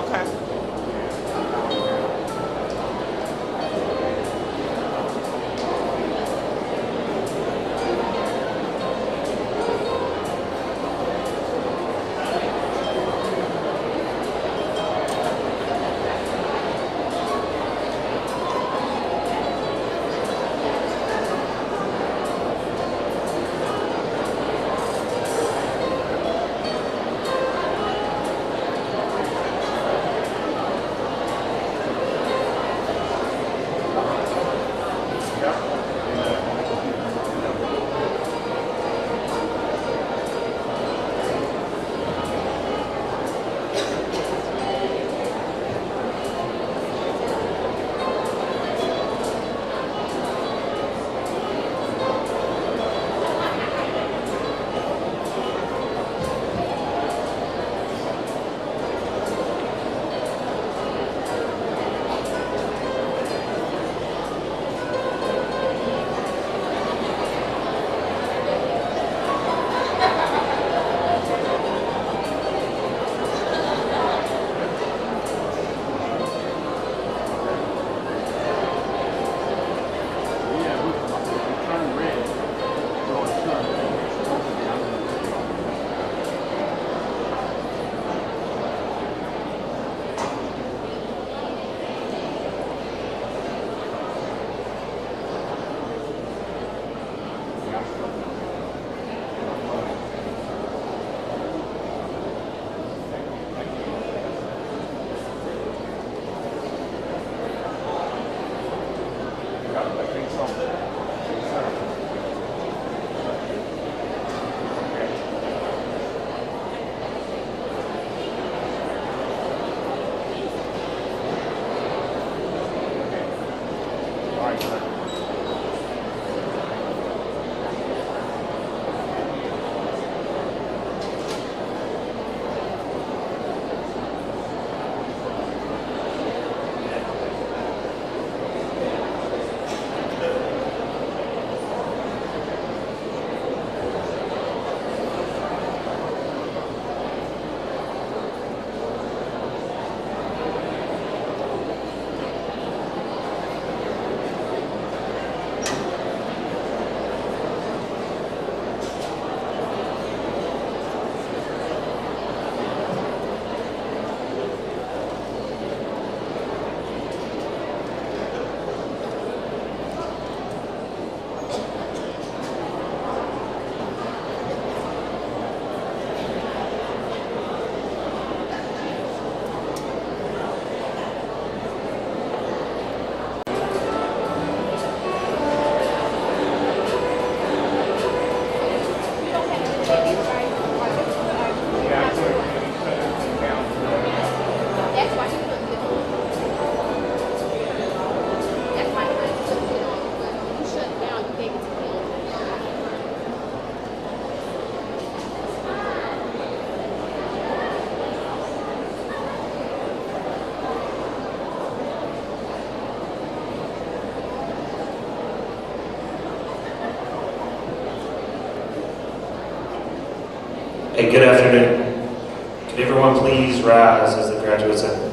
Okay. Hey, good afternoon. Could everyone please rise as the graduates enter?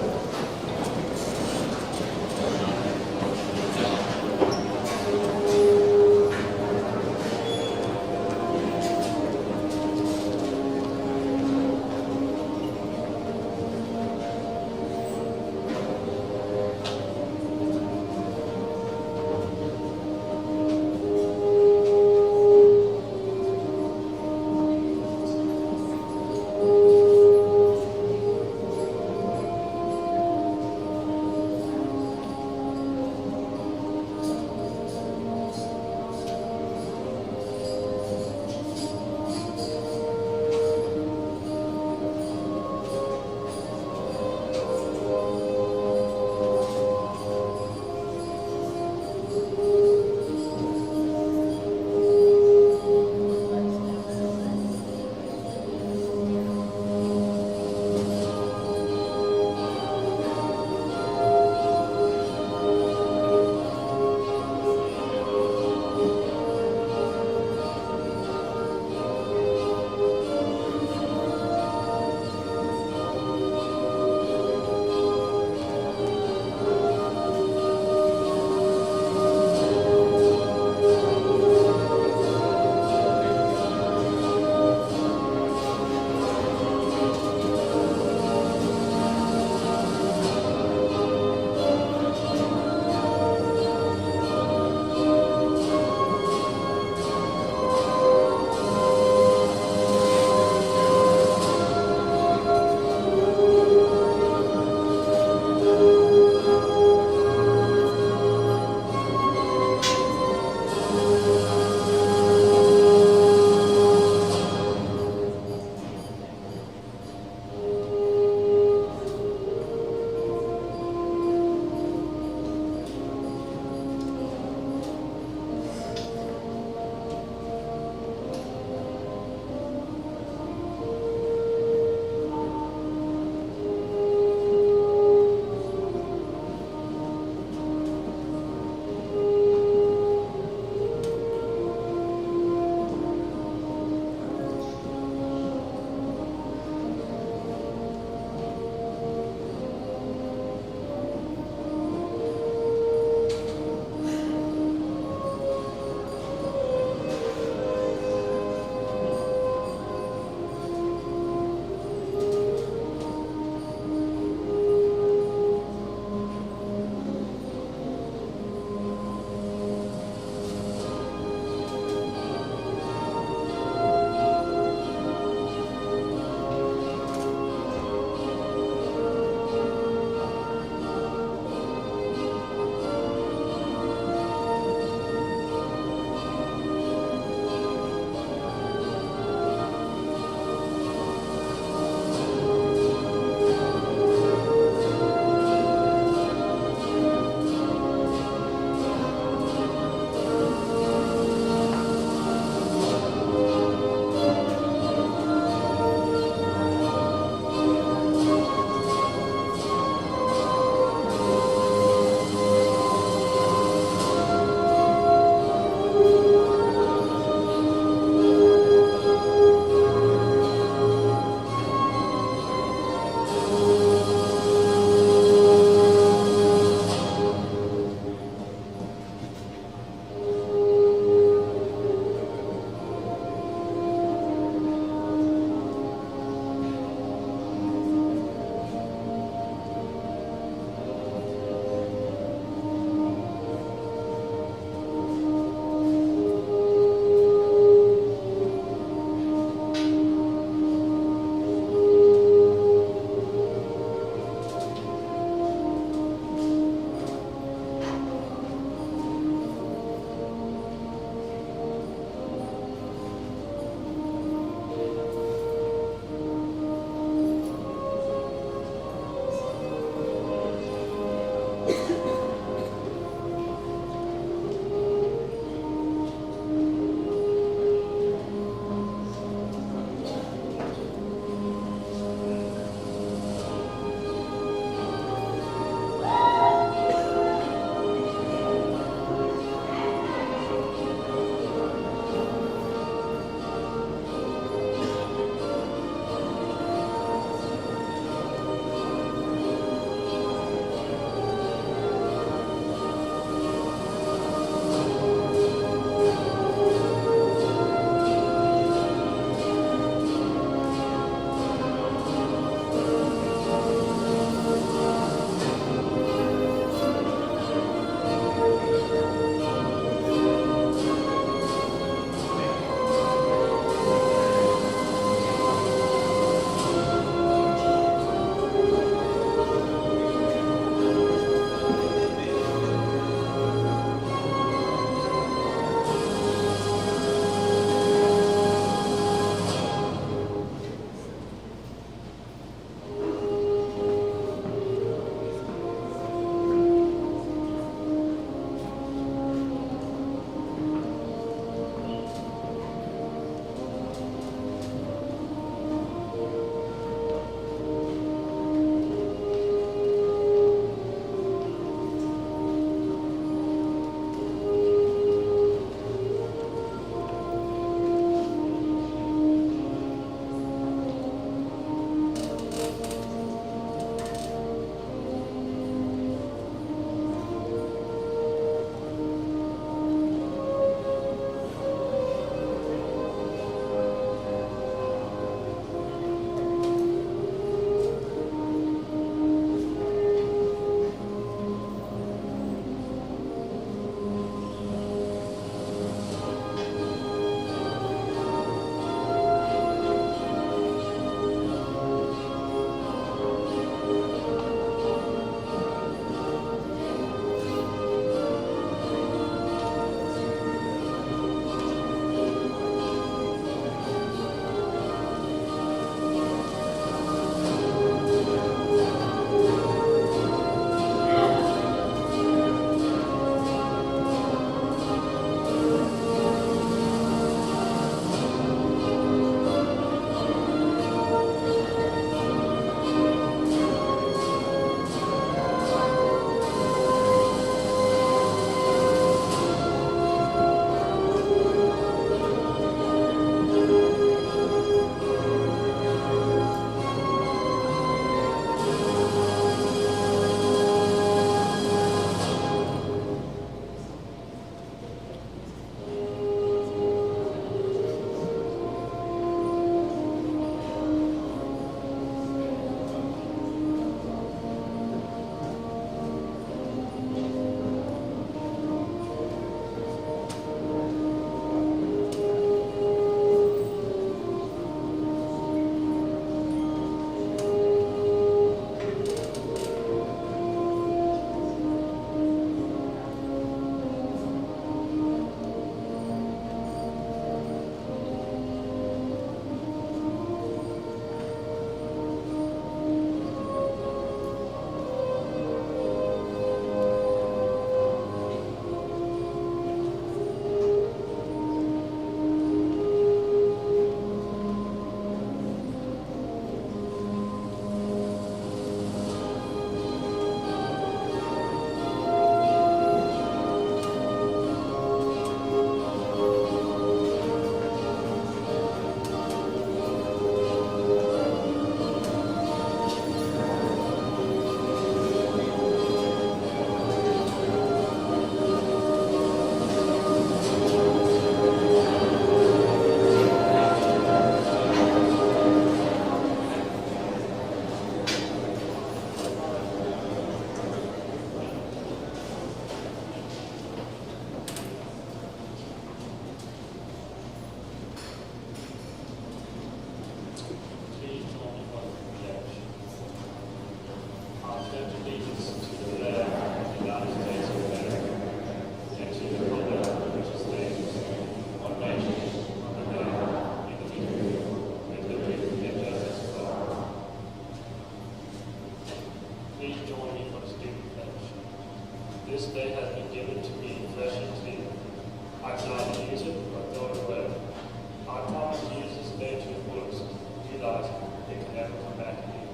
realize it can never come back to you.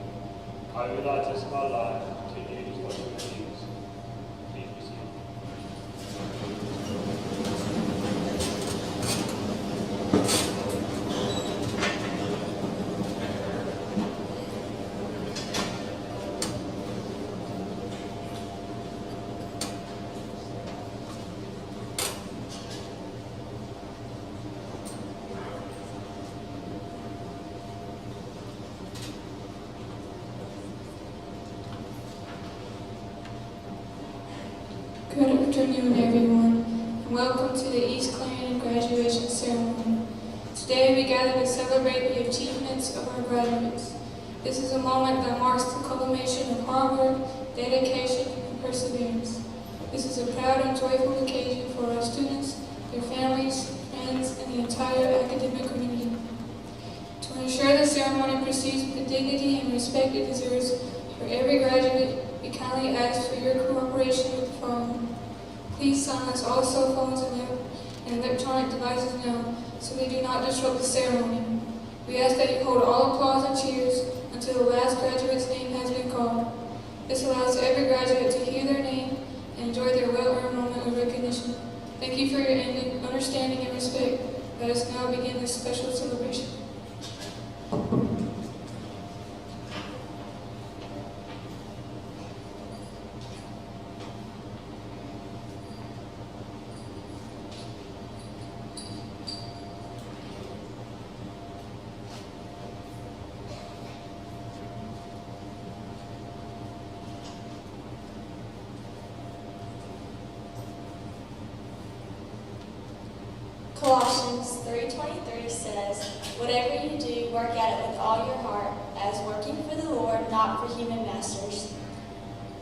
I realize this in my life to use what you can use. Please be seated. Good afternoon, everyone, and welcome to the East Clarendon graduation ceremony. Today we gather to celebrate the achievements of our graduates. This is a moment that marks the culmination of hard work, dedication, and perseverance. This is a proud and joyful occasion for our students, their families, friends, and the entire academic community. To ensure the ceremony proceeds with the dignity and respect it deserves for every graduate, we kindly ask for your cooperation with the following. Please silence all cell phones and electronic devices now, so they do not disrupt the ceremony. We ask that you hold all applause and cheers until the last graduate's name has been called. This allows every graduate to hear their name and enjoy their well-earned moment of recognition. Thank you for your understanding and respect. Let us now begin this special celebration. Colossians 3:23 says, "Whatever you do, work at it with all your heart, as working for the Lord, not for human masters."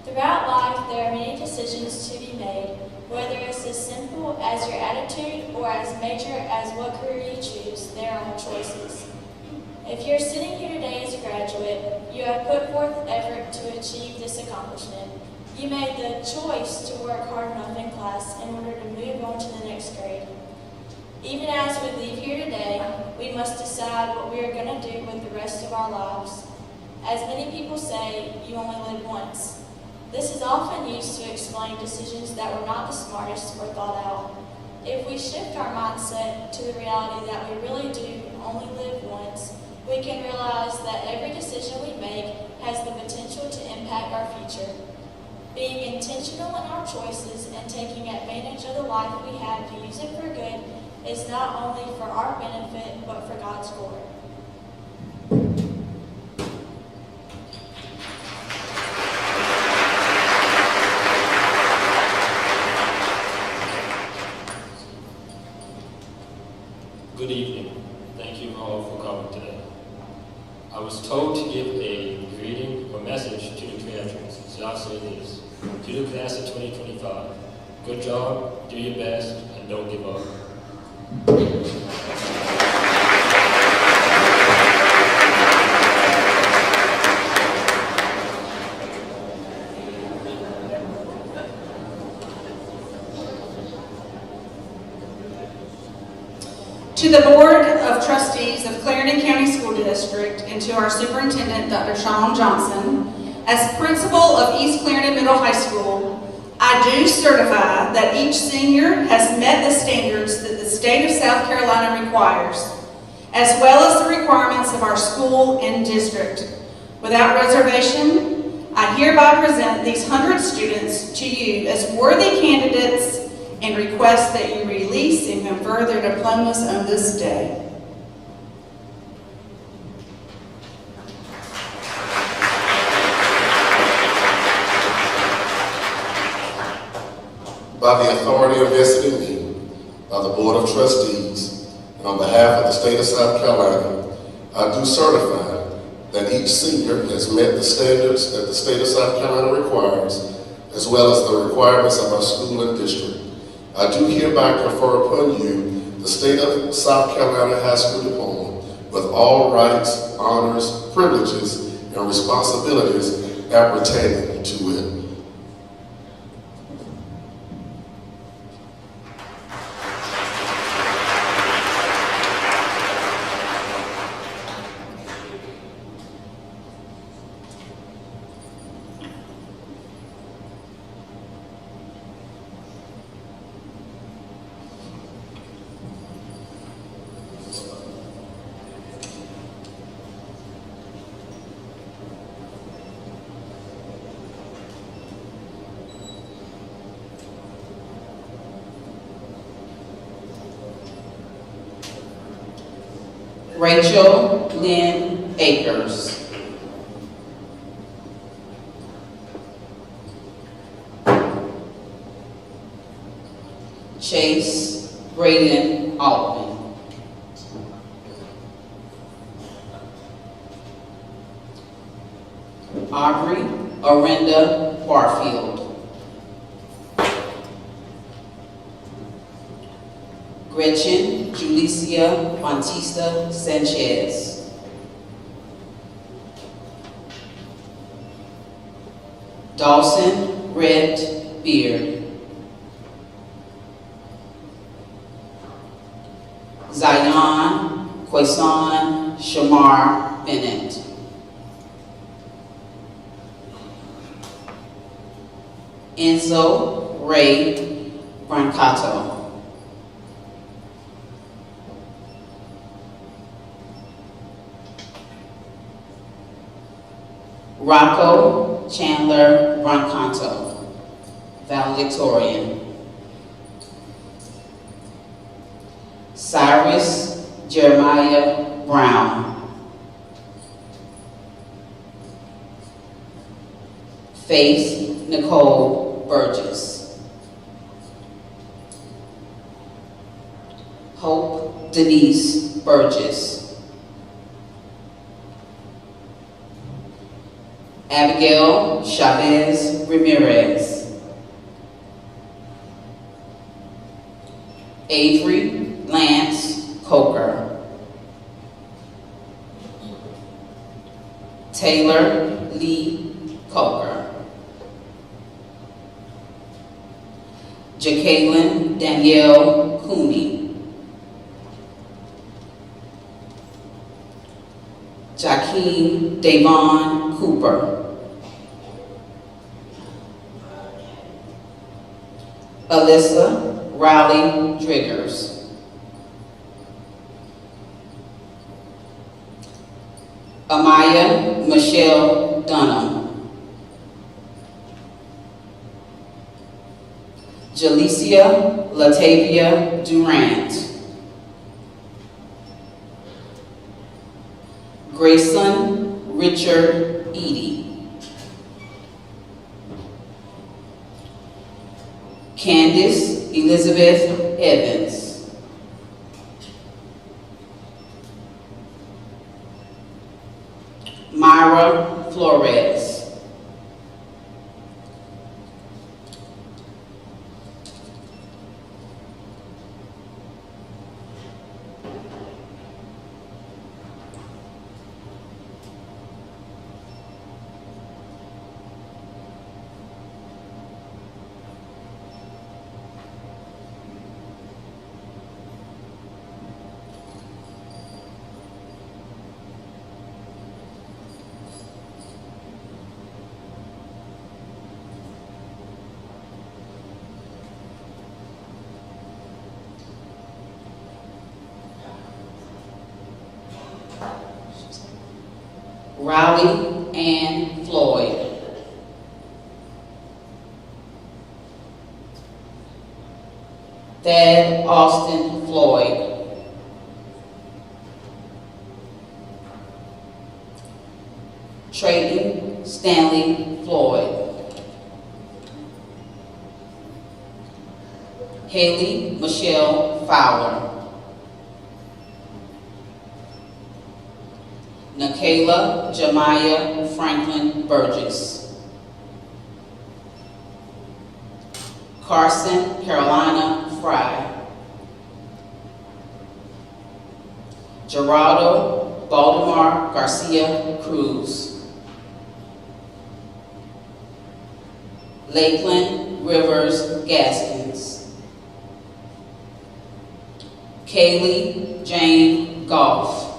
Throughout life, there are many decisions to be made, whether it's as simple as your attitude or as major as what career you choose. There are all choices. If you're sitting here today as a graduate, you have put forth effort to achieve this accomplishment. You made the choice to work hard enough in class in order to move on to the next grade. Even as we leave here today, we must decide what we are going to do with the rest of our lives. As many people say, you only live once. This is often used to explain decisions that were not the smartest or thought out. If we shift our mindset to the reality that we really do only live once, we can realize that every decision we make has the potential to impact our future. Being intentional in our choices and taking advantage of the life we have to use it for good is not only for our benefit, but for God's glory. Good evening. Thank you all for coming today. I was told to give a greeting or message to the graduates, so I'll say this. To the class of 2025, good job, do your best, and don't give up. To the Board of Trustees of Clarendon County School District and to our Superintendent, Dr. Sean Johnson, as principal of East Clarendon Middle High School, I do certify that each senior has met the standards that the state of South Carolina requires, as well as the requirements of our school and district. Without reservation, I hereby present these 100 students to you as worthy candidates and request that you release and confer their diplomas on this day. By the authority vested in me by the Board of Trustees and on behalf of the state of South Carolina, I do certify that each senior has met the standards that the state of South Carolina requires, as well as the requirements of our school and district. I do hereby confer upon you the state of South Carolina high school diploma with all rights, honors, privileges, and responsibilities appertaining to it. Rachel Lynn Akers. Chase Braden Altman. Aubrey Orinda Barfield. Gretchen Julicia Bautista Sanchez. Dawson Rhett Beard. Zion Quaison Shamar Bennett. Enzo Ray Brancato. Rocco Chandler Brancato, valedictorian. Cyrus Jeremiah Brown. Faith Nicole Burgess. Hope Denise Burgess. Abigail Chavez Ramirez. Avery Lance Coker. Taylor Lee Coker. Jacqueline Danielle Cooney. Jakeem Davon Cooper. Alyssa Riley Driggers. Amaya Michelle Dunham. Jalicia Latavia Durant. Grayson Richard Eady. Candice Elizabeth Evans. Myra Flores. Riley Ann Floyd. Thad Austin Floyd. Trayton Stanley Floyd. Haley Michelle Fowler. Nakayla Jemiah Franklin Burgess. Carson Carolina Fry. Gerardo Baldemar Garcia Cruz. Lakeland Rivers Gaskins. Kaylee Jane Goff.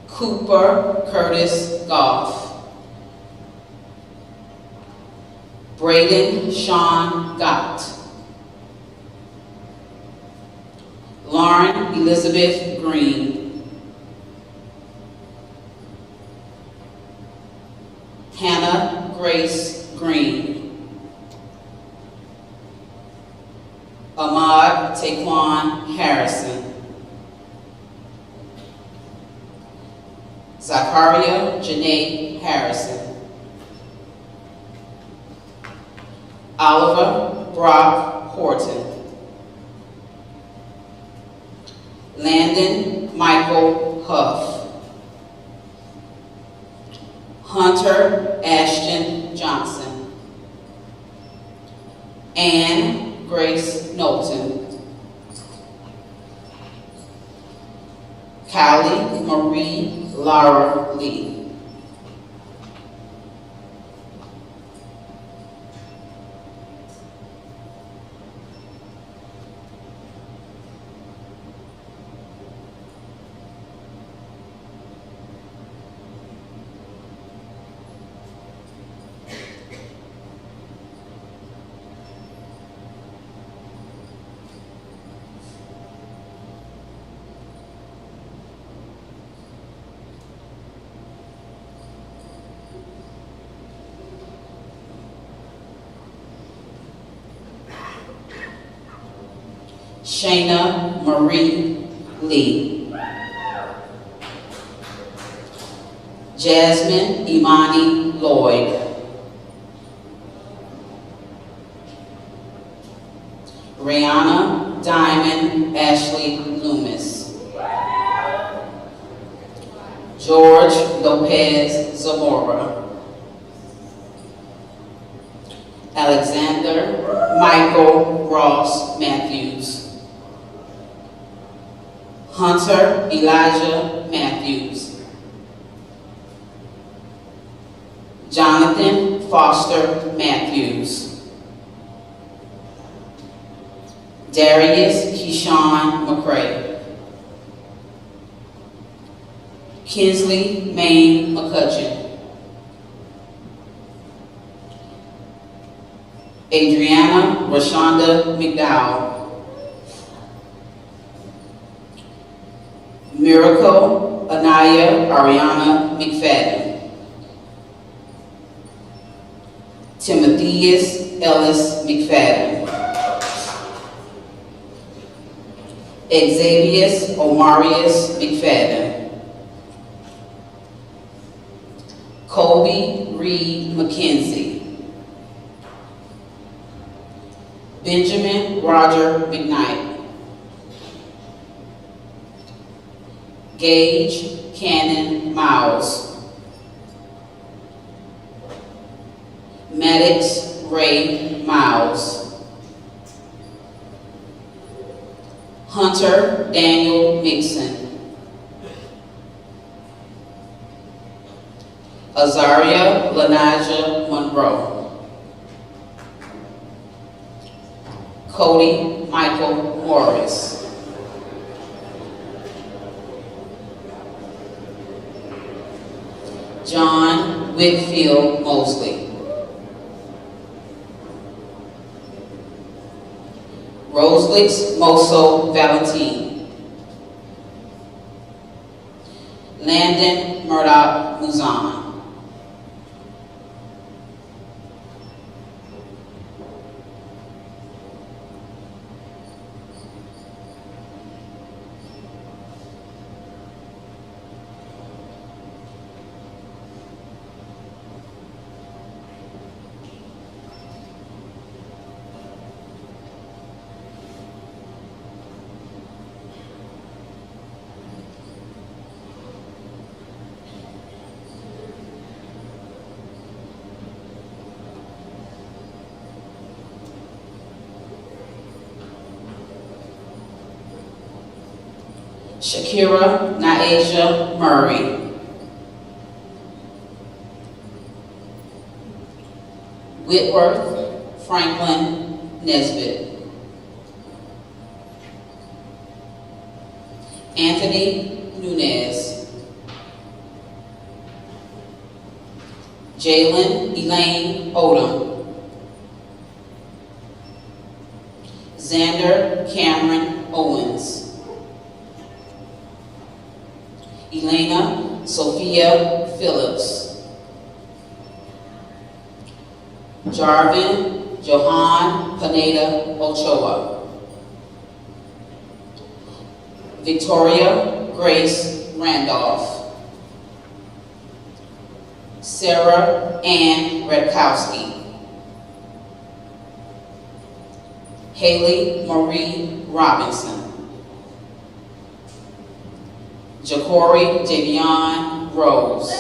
Cooper Curtis Goff. Braden Sean Gott. Lauren Elizabeth Green. Hannah Grace Green. Ahmad Taquan Harrison. Zachariah Janae Harrison, Oliver Brock Horton, Landon Michael Huff, Hunter Ashton Johnson, Anne Grace Knowlton, Callie Marie Lara Lee. Shayna Marie Lee, Jasmine Imani Lloyd, Rihanna Diamond Ashley Loomis, George Lopez Zamora, Alexander Michael Ross Matthews, Hunter Elijah Matthews, Jonathan Foster Matthews, Darius Keyshawn McCray, Kinsley Maine McCutcheon, Adriana Rashonda McDowell, Miracle Anaya Ariana McFadden, Timotheus Ellis McFadden, Xavius Omarius McFadden, Colby Reed McKenzie, Benjamin Roger McKnight, Gage Cannon Miles, Maddox Ray Miles, Hunter Daniel Mixon, Azaria Lanija Monroe, Cody Michael Morris, John Whitfield Mosley, Roselix Moso Valentine, Landon Murdoch Muzan, Shakira Naisha Murray, Whitworth Franklin Nesbitt, Anthony Nunez, Jalen Elaine Odom, Xander Cameron Owens, Elena Sophia Phillips, Jarvin Johan Pineda Ochoa, Victoria Grace Randolph, Sarah Ann Redkowski. Haley Marie Robinson. Ja'Cory Javion Rose.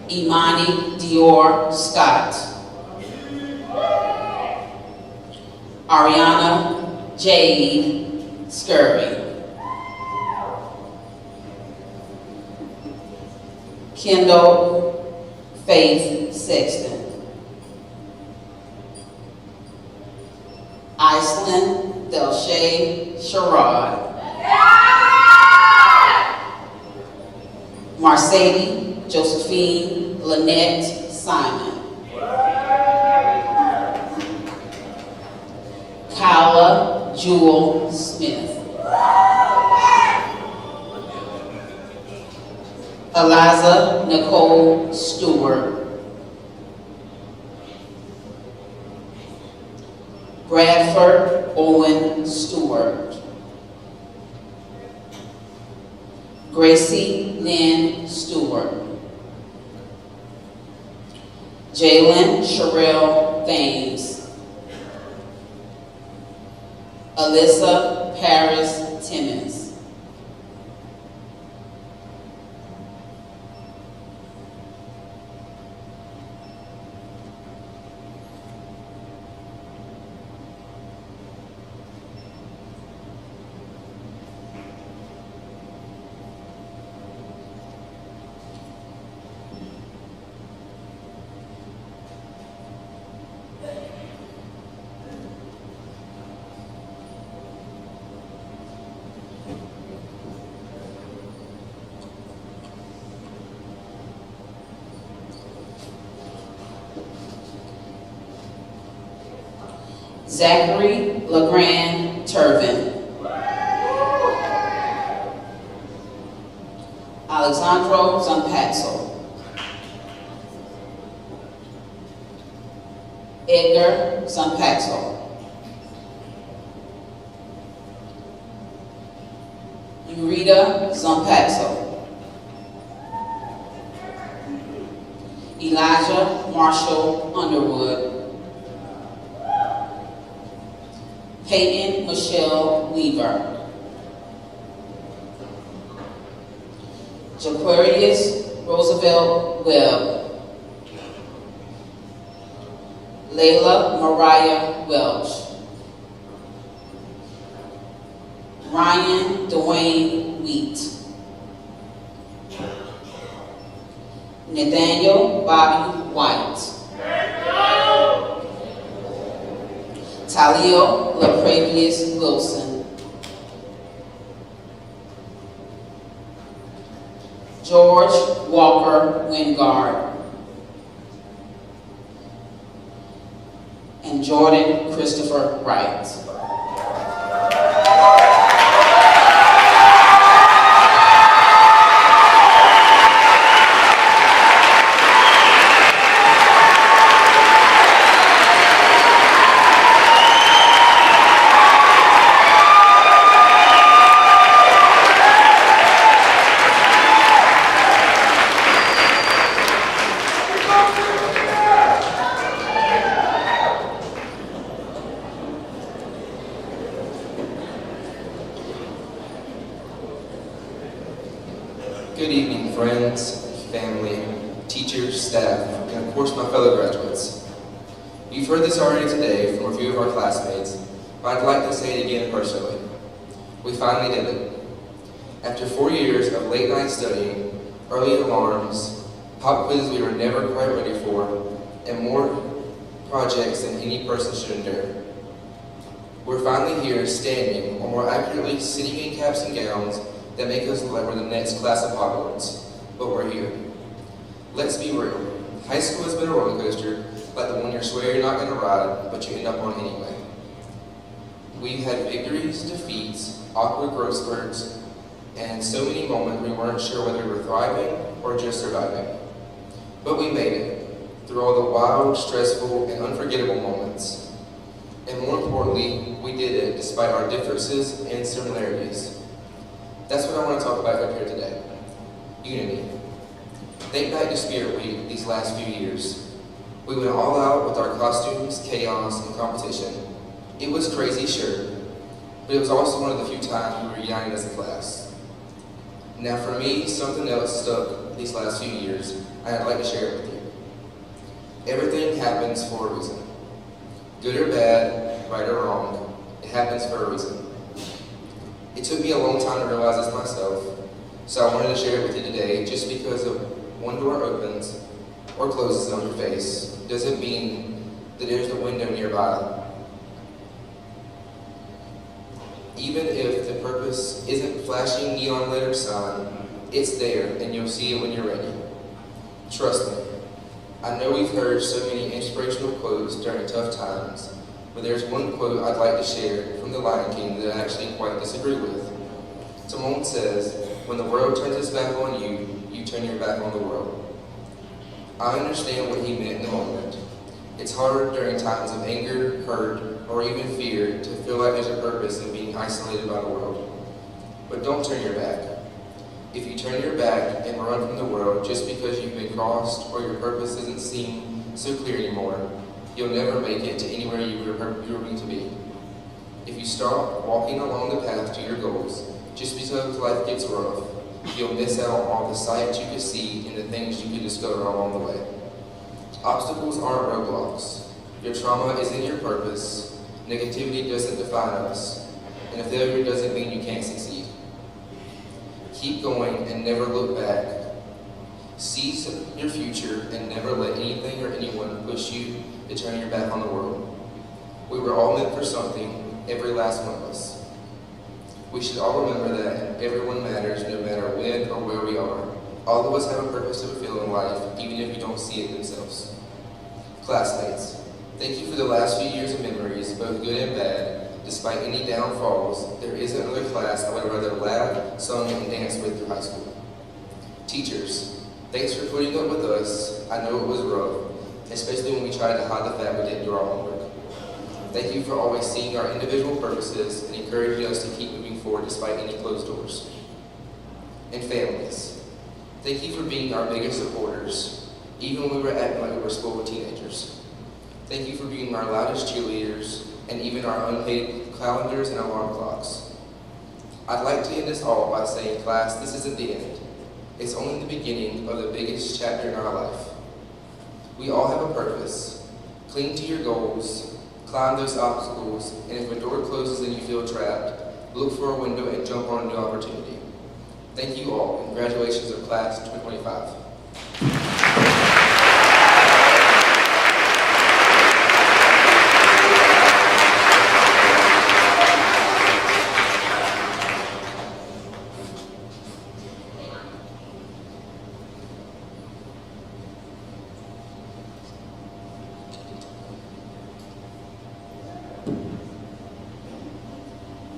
Imani Dior Scott. Ariana Jade Scurry. Kendall Faith Sexton. Iceland Delshay Sherrod. Mercedes Josephine Lynette Simon. Kyla Jewel Smith. Eliza Nicole Stewart. Bradford Owen Stewart. Gracie Lynn Stewart. Jalen Sherelle Thames. Alyssa Paris Timmons. Zachary LeGrand Turvin. Alexandro Zampatso. Edgar Zampatso. Eureka Zampatso. Elijah Marshall Underwood. Peyton Michelle Weaver. Jaquarius Roosevelt Webb. Layla Mariah Welch. Ryan Dwayne Wheat. Nathaniel Bobby White. Talio LaPravius Wilson. George Walker Wingard. And Jordan Christopher Wright. Good evening, friends, family, teachers, staff, and of course my fellow graduates. You've heard this already today from a few of our classmates, but I'd like to say it again personally. We finally did it. After 4 years of late night studying, early alarms, pop quizzes we were never quite ready for, and more projects than any person should endure. We're finally here standing, or more accurately, sitting in caps and gowns that make us look like we're the next class of Hogwarts, but we're here. Let's be real. High school has been a roller coaster, like the one you swear you're not going to ride, but you end up on anyway. We've had victories, defeats, awkward growth spurts, and so many moments we weren't sure whether we were thriving or just surviving. But we made it, through all the wild, stressful, and unforgettable moments. And more importantly, we did it despite our differences and similarities. That's what I want to talk about up here today. unity. Think back to Spirit Week these last few years. We went all out with our costumes, chaos, and competition. It was crazy, sure, but it was also one of the few times we were united as a class. Now for me, something else stuck these last few years, and I'd like to share it with you. Everything happens for a reason. Good or bad, right or wrong, it happens for a reason. It took me a long time to realize this myself, so I wanted to share it with you today. Just because one door opens or closes on your face doesn't mean that there's a window nearby. Even if the purpose isn't flashing neon letter sign, it's there and you'll see it when you're ready. Trust me. I know we've heard so many inspirational quotes during tough times, but there's one quote I'd like to share from the Lion King that I actually quite disagree with. Timon says, "When the world turns its back on you, you turn your back on the world." I understand what he meant in the moment. It's hard during times of anger, hurt, or even fear to feel like there's a purpose in being isolated by the world. But don't turn your back. If you turn your back and run from the world just because you've been crossed or your purpose doesn't seem so clear anymore, you'll never make it to anywhere you were meant to be. If you stop walking along the path to your goals just because life gets rough, you'll miss out on all the sights you could see and the things you could discover along the way. Obstacles aren't roadblocks. Your trauma isn't your purpose. Negativity doesn't define us. And a failure doesn't mean you can't succeed. Keep going and never look back. Seize your future and never let anything or anyone push you to turn your back on the world. We were all meant for something, every last one of us. We should all remember that everyone matters no matter when or where we are. All of us have a purpose to fulfill in life, even if you don't see it themselves. Classmates, thank you for the last few years of memories, both good and bad. Despite any downfalls, there isn't another class I would rather laugh, sung, and danced with through high school. Teachers, thanks for putting up with us. I know it was rough, especially when we tried to hide the fact we didn't do our homework. Thank you for always seeing our individual purposes and encouraging us to keep moving forward despite any closed doors. And families, thank you for being our biggest supporters, even when we were acting like we were spoiled teenagers. Thank you for being our loudest cheerleaders and even our unpaid calendars and alarm clocks. I'd like to end this all by saying, class, this isn't the end. It's only the beginning of the biggest chapter in our life. We all have a purpose. Cling to your goals, climb those obstacles, and if a door closes and you feel trapped, look for a window and jump on a new opportunity. Thank you all, and congratulations of class 2025.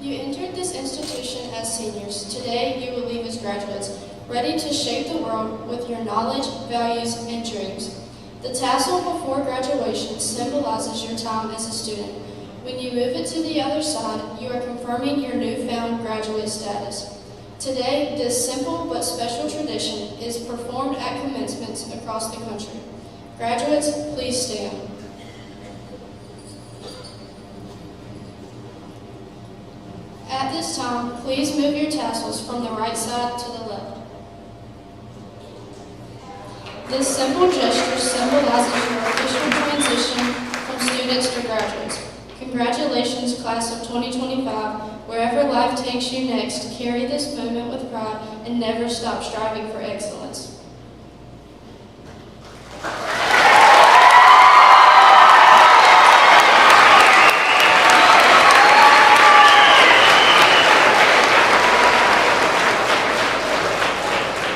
You entered this institution as seniors. Today, you will leave as graduates, ready to shape the world with your knowledge, values, and dreams. The tassel before graduation symbolizes your time as a student. When you move it to the other side, you are confirming your newfound graduate status. Today, this simple but special tradition is performed at commencements across the country. Graduates, please stand. At this time, please move your tassels from the right side to the left. This simple gesture symbolizes your official transition from students to graduates. Congratulations, class of 2025. Wherever life takes you next, carry this moment with pride and never stop striving for excellence.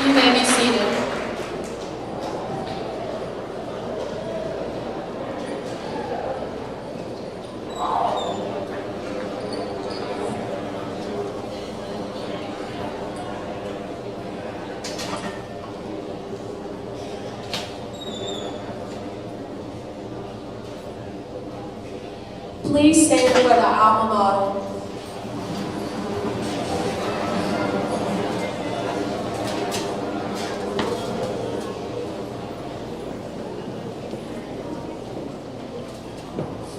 You may be seated. Please stand for the alma mater.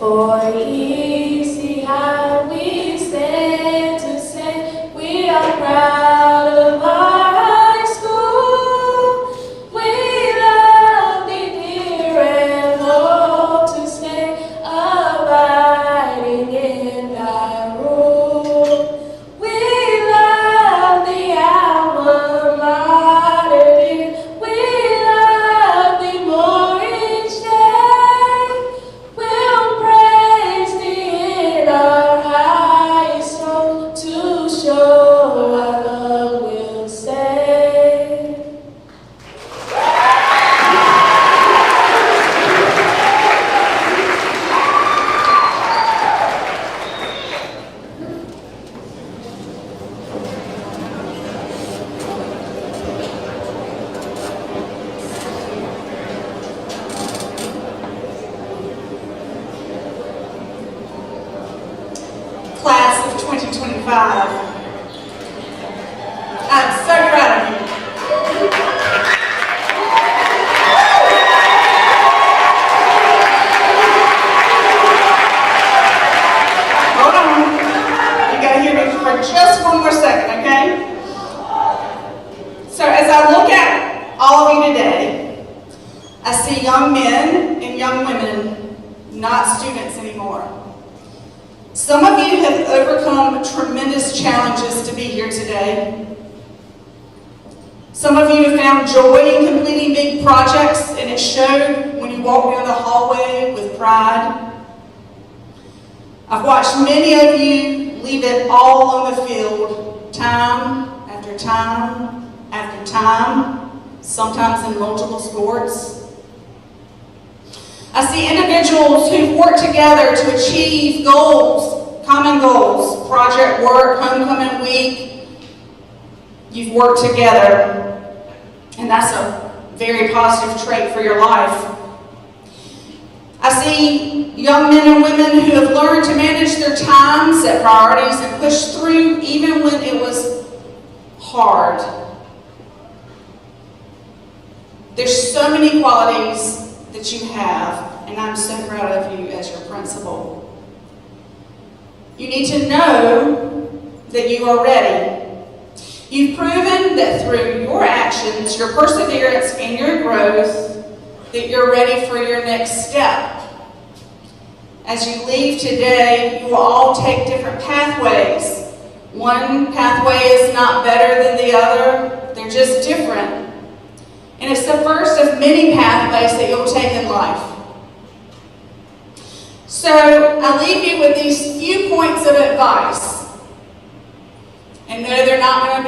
For easy how we stand to say we are proud of our high school. We love the dear and hope to stay abiding in thy rule. We love the alma mater, dear. We love thee more each day. We'll praise thee in our highest hope, to show our love will say. Class of 2025. I'm so proud of you. Hold on. You gotta hear me for just one more second, okay? So as I look at all of you today, I see young men and young women, not students anymore. Some of you have overcome tremendous challenges to be here today. Some of you have found joy in completing big projects, and it showed when you walked down the hallway with pride. I've watched many of you leave it all on the field, time after time after time, sometimes in multiple sports. I see individuals who've worked together to achieve goals, common goals, project work, homecoming week. You've worked together, and that's a very positive trait for your life. I see young men and women who have learned to manage their time, set priorities, and push through even when it was hard. There's so many qualities that you have, and I'm so proud of you as your principal. You need to know that you are ready. You've proven that through your actions, your perseverance, and your growth, that you're ready for your next step. As you leave today, you will all take different pathways. One pathway is not better than the other, they're just different. And it's the first of many pathways that you'll take in life. So I leave you with these few points of advice. And no, they're not going to be